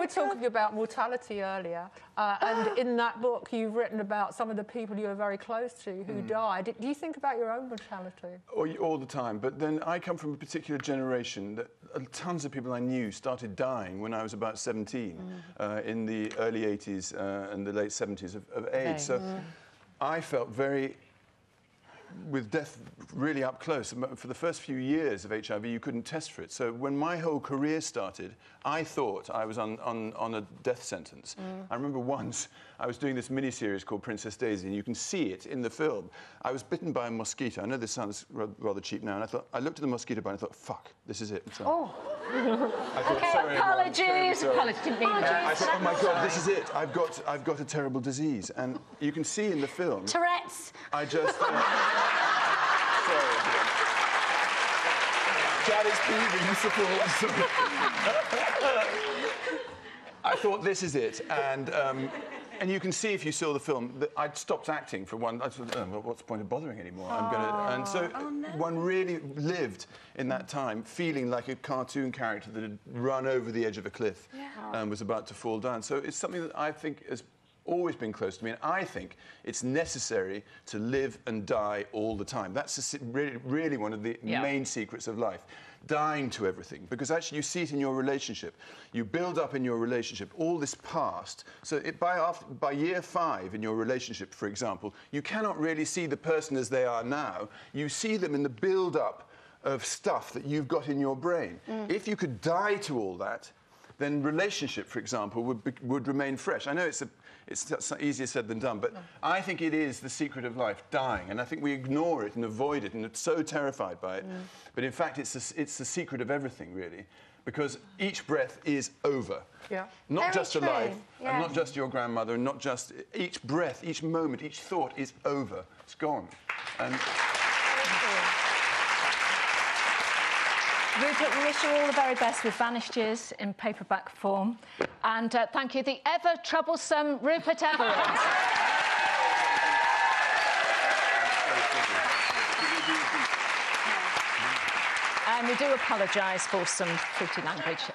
were talking about mortality earlier, and in that book you've written about some of the people you were very close to who died. Do you think about your own mortality? All the time, but then I come from a particular generation that tons of people I knew started dying when I was about 17, in the early 80s and the late 70s of AIDS. So I felt with death really up close. For the first few years of HIV, you couldn't test for it. So when my whole career started, I thought I was on a death sentence. I remember once I was doing this mini-series called Princess Daisy, and you can see it in the film. I was bitten by a mosquito. I know this sounds rather cheap now, and I looked at the mosquito bite and I thought, fuck, this is it. So I thought, okay, sorry, apologies. Apologies. Didn't mean that. I thought, oh my God, this is it. I've got a terrible disease. And you can see in the film... Tourette's. I just... sorry. Janice Peavy supports. I thought, this is it. And you can see if you saw the film that I'd stopped acting for one. I thought, well, what's the point of bothering anymore? And so one really lived in that time feeling like a cartoon character that had run over the edge of a cliff and was about to fall down. So it's something that I think has always been close to me, and I think it's necessary to live and die all the time. That's really one of the main secrets of life. Dying to everything, because actually you see it in your relationship. You build up in your relationship all this past, so by year 5 in your relationship, for example, you cannot really see the person as they are now. You see them in the build-up of stuff that you've got in your brain. If you could die to all that, then relationship, for example, would remain fresh. I know it's easier said than done, but I think it is the secret of life, dying, and I think we ignore it and avoid it and are so terrified by it. But in fact, it's the secret of everything, really, because each breath is over. Not Very just a true. life, and not just your grandmother, and not just... Each breath, each moment, each thought is over. It's gone. And... Rupert, we wish you all the very best with Vanished Years in paperback form. And thank you, the ever-troublesome Rupert Everett. And we do apologise for some fruity language.